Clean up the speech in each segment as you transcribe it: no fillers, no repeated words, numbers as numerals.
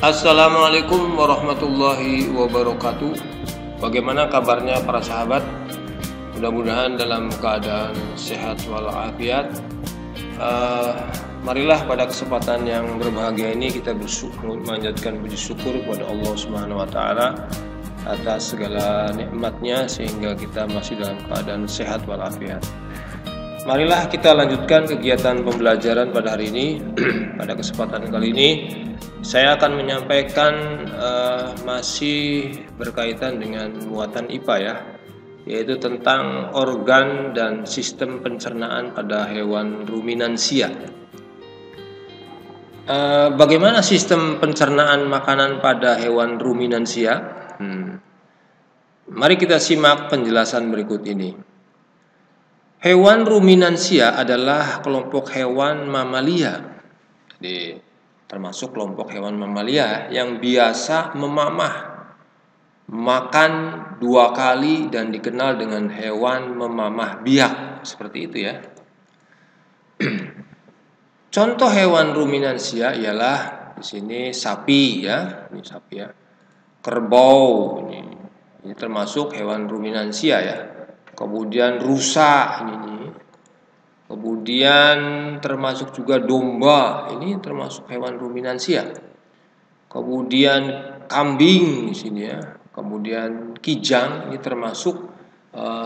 Assalamualaikum warahmatullahi wabarakatuh. Bagaimana kabarnya para sahabat? Mudah-mudahan dalam keadaan sehat walafiat. Marilah pada kesempatan yang berbahagia ini kita memanjatkan puji syukur kepada Allah Subhanahu wa taala atas segala nikmatnya sehingga kita masih dalam keadaan sehat walafiat. Marilah kita lanjutkan kegiatan pembelajaran pada hari ini. Pada kesempatan kali ini saya akan menyampaikan masih berkaitan dengan muatan IPA ya, yaitu tentang organ dan sistem pencernaan pada hewan ruminansia. Bagaimana sistem pencernaan makanan pada hewan ruminansia? Mari kita simak penjelasan berikut ini. Hewan ruminansia adalah kelompok hewan mamalia. Jadi termasuk kelompok hewan mamalia yang biasa memamah, makan 2 kali dan dikenal dengan hewan memamah biak, seperti itu ya. Contoh hewan ruminansia ialah di sini sapi ya, ini sapi ya. Kerbau ini termasuk hewan ruminansia ya. Kemudian rusa ini. Kemudian termasuk juga domba, ini termasuk hewan ruminansia. Kemudian kambing di sini ya. Kemudian kijang, ini termasuk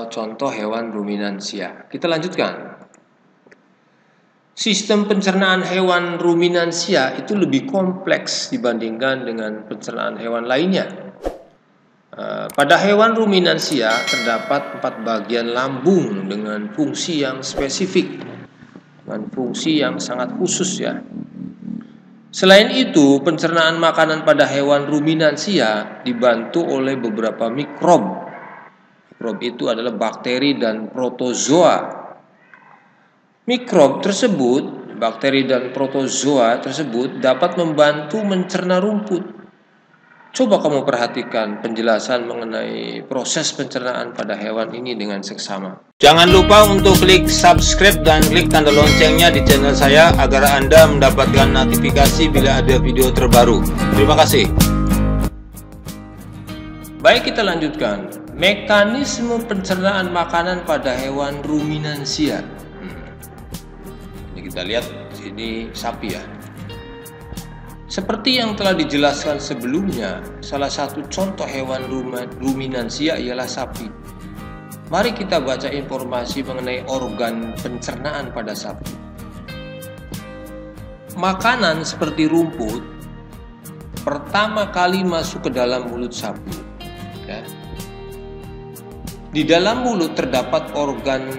contoh hewan ruminansia. Kita lanjutkan. Sistem pencernaan hewan ruminansia itu lebih kompleks dibandingkan dengan pencernaan hewan lainnya. Pada hewan ruminansia terdapat 4 bagian lambung dengan fungsi yang spesifik, dengan fungsi yang sangat khusus ya. Selain itu, pencernaan makanan pada hewan ruminansia dibantu oleh beberapa mikrob. Mikrob itu adalah bakteri dan protozoa. Mikrob tersebut, bakteri dan protozoa tersebut dapat membantu mencerna rumput. Coba kamu perhatikan penjelasan mengenai proses pencernaan pada hewan ini dengan seksama. Jangan lupa untuk klik subscribe dan klik tanda loncengnya di channel saya agar Anda mendapatkan notifikasi bila ada video terbaru. Terima kasih. Baik, kita lanjutkan. Mekanisme pencernaan makanan pada hewan ruminansia. Ini kita lihat sini sapi ya. Seperti yang telah dijelaskan sebelumnya, salah satu contoh hewan ruminansia ialah sapi. Mari kita baca informasi mengenai organ pencernaan pada sapi. Makanan seperti rumput pertama kali masuk ke dalam mulut sapi. Ya. Di dalam mulut terdapat organ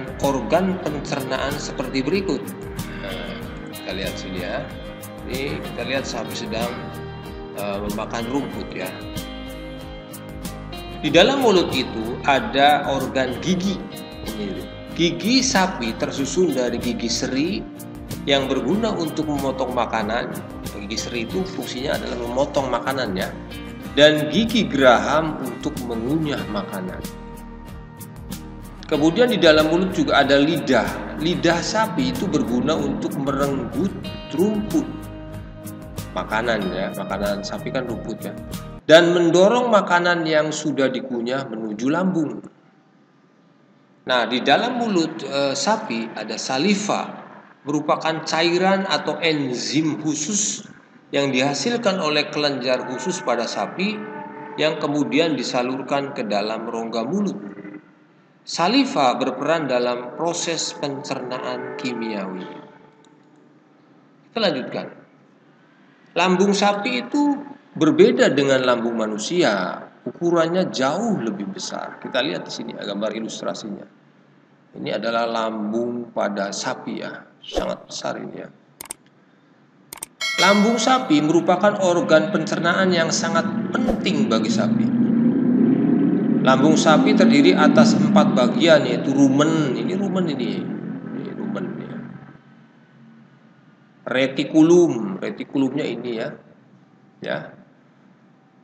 pencernaan seperti berikut. Nah, kita lihat sini ya. Ini kita lihat sapi sedang memakan rumput ya. Di dalam mulut itu ada organ gigi. Gigi sapi tersusun dari gigi seri yang berguna untuk memotong makanan. Gigi seri itu fungsinya adalah memotong makanan ya. Dan gigi geraham untuk mengunyah makanan. Kemudian di dalam mulut juga ada lidah. Lidah sapi itu berguna untuk merenggut rumput. Makanan ya, makanan sapi kan rumput ya, dan mendorong makanan yang sudah dikunyah menuju lambung. Nah, di dalam mulut sapi ada saliva, merupakan cairan atau enzim khusus yang dihasilkan oleh kelenjar khusus pada sapi yang kemudian disalurkan ke dalam rongga mulut. Saliva berperan dalam proses pencernaan kimiawi. Kita lanjutkan. Lambung sapi itu berbeda dengan lambung manusia, ukurannya jauh lebih besar. Kita lihat di sini gambar ilustrasinya. Ini adalah lambung pada sapi ya, sangat besar ini ya. Lambung sapi merupakan organ pencernaan yang sangat penting bagi sapi. Lambung sapi terdiri atas 4 bagian yaitu rumen, ini rumen ini rumen ya. Retikulumnya ini ya.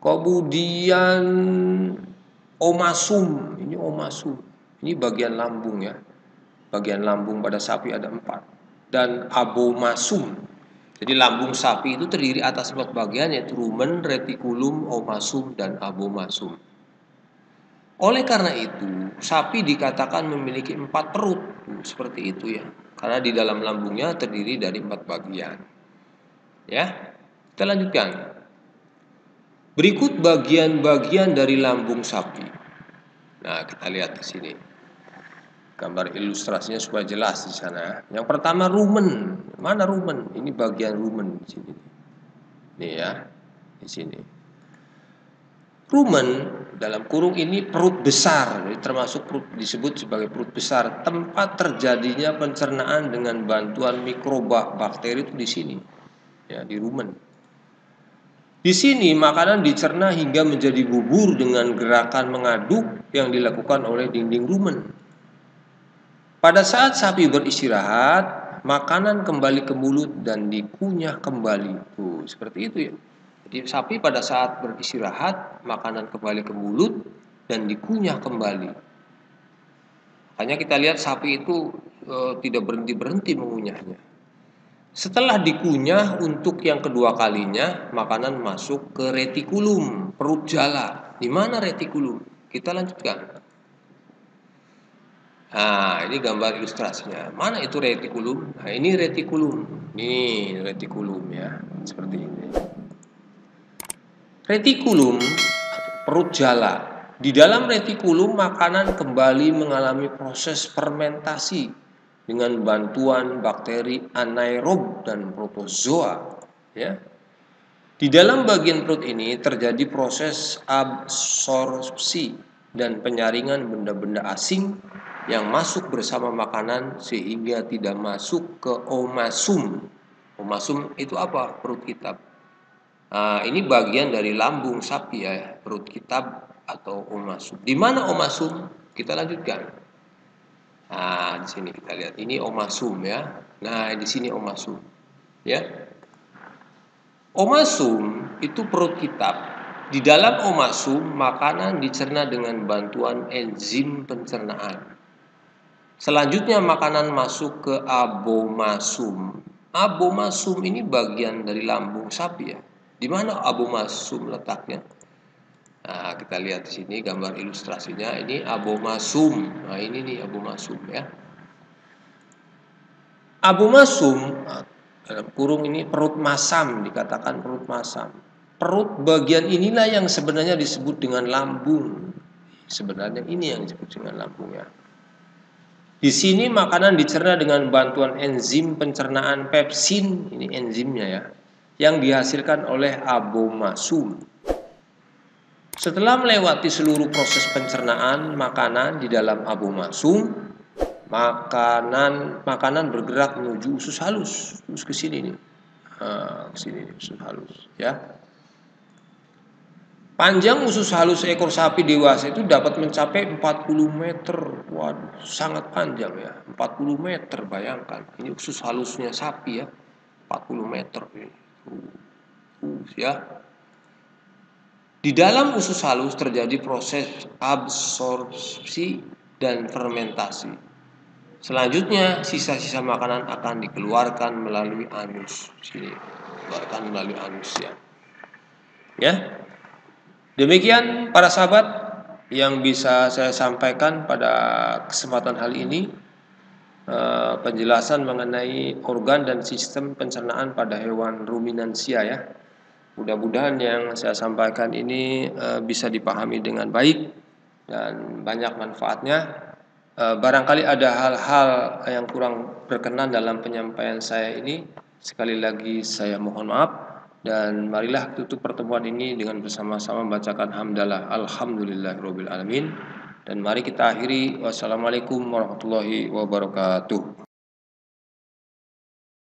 Kemudian omasum, ini omasum. Ini bagian lambung ya. Bagian lambung pada sapi ada 4. Dan abomasum. Jadi lambung sapi itu terdiri atas 4 bagian, yaitu rumen, retikulum, omasum, dan abomasum. Oleh karena itu, sapi dikatakan memiliki 4 perut, seperti itu ya. Karena di dalam lambungnya terdiri dari 4 bagian. Ya, kita lanjutkan. Berikut bagian-bagian dari lambung sapi. Nah, kita lihat di sini. Gambar ilustrasinya supaya jelas di sana. Yang pertama rumen. Mana rumen? Ini bagian rumen di sini. Nih ya, di sini. Rumen dalam kurung ini perut besar, jadi termasuk perut disebut sebagai perut besar. Tempat terjadinya pencernaan dengan bantuan mikroba bakteri itu di sini, ya di rumen. Di sini makanan dicerna hingga menjadi bubur dengan gerakan mengaduk yang dilakukan oleh dinding rumen. Pada saat sapi beristirahat, makanan kembali ke mulut dan dikunyah kembali. Tuh, seperti itu ya. Jadi sapi pada saat beristirahat, makanan kembali ke mulut dan dikunyah kembali. Makanya kita lihat sapi itu tidak berhenti-berhenti mengunyahnya. Setelah dikunyah untuk yang kedua kalinya, makanan masuk ke retikulum, perut jala. Di mana retikulum? Kita lanjutkan. Nah, ini gambar ilustrasinya. Mana itu retikulum? Nah, ini retikulum. Ini retikulum ya, seperti ini. Retikulum, perut jala. Di dalam retikulum, makanan kembali mengalami proses fermentasi dengan bantuan bakteri anaerob dan protozoa. Ya. Di dalam bagian perut ini terjadi proses absorpsi dan penyaringan benda-benda asing yang masuk bersama makanan sehingga tidak masuk ke omasum. Omasum itu apa? Perut kitab. Nah, ini bagian dari lambung sapi ya, perut kitab atau omasum. Di mana omasum? Kita lanjutkan. Nah, di sini kita lihat. Ini omasum ya. Nah, di sini omasum. Ya. Omasum itu perut kitab. Di dalam omasum, makanan dicerna dengan bantuan enzim pencernaan. Selanjutnya makanan masuk ke abomasum. Abomasum ini bagian dari lambung sapi ya. Di mana abomasum letaknya? Nah, kita lihat di sini gambar ilustrasinya. Ini abomasum. Nah, ini nih abomasum ya. Abomasum dalam kurung ini perut masam, dikatakan perut masam. Perut bagian inilah yang sebenarnya disebut dengan lambung. Sebenarnya ini yang disebut dengan lambung ya. Di sini makanan dicerna dengan bantuan enzim pencernaan pepsin, ini enzimnya ya, yang dihasilkan oleh abomasum. Setelah melewati seluruh proses pencernaan makanan di dalam abomasum, makanan bergerak menuju usus halus, terus ke sini nih, ke sini usus halus ya. Panjang usus halus ekor sapi dewasa itu dapat mencapai 40 meter. Waduh, sangat panjang ya. 40 meter, bayangkan. Ini usus halusnya sapi ya. 40 meter. Ya. Di dalam usus halus terjadi proses absorpsi dan fermentasi. Selanjutnya, sisa-sisa makanan akan dikeluarkan melalui anus. Sini, dikeluarkan melalui anus ya. Ya. Demikian para sahabat yang bisa saya sampaikan pada kesempatan kali ini, penjelasan mengenai organ dan sistem pencernaan pada hewan ruminansia ya. Mudah-mudahan yang saya sampaikan ini bisa dipahami dengan baik dan banyak manfaatnya. Barangkali ada hal-hal yang kurang berkenan dalam penyampaian saya ini, sekali lagi saya mohon maaf. Dan marilah tutup pertemuan ini dengan bersama-sama membacakan hamdalah alhamdulillahirabbil alamin. Dan mari kita akhiri, wassalamualaikum warahmatullahi wabarakatuh.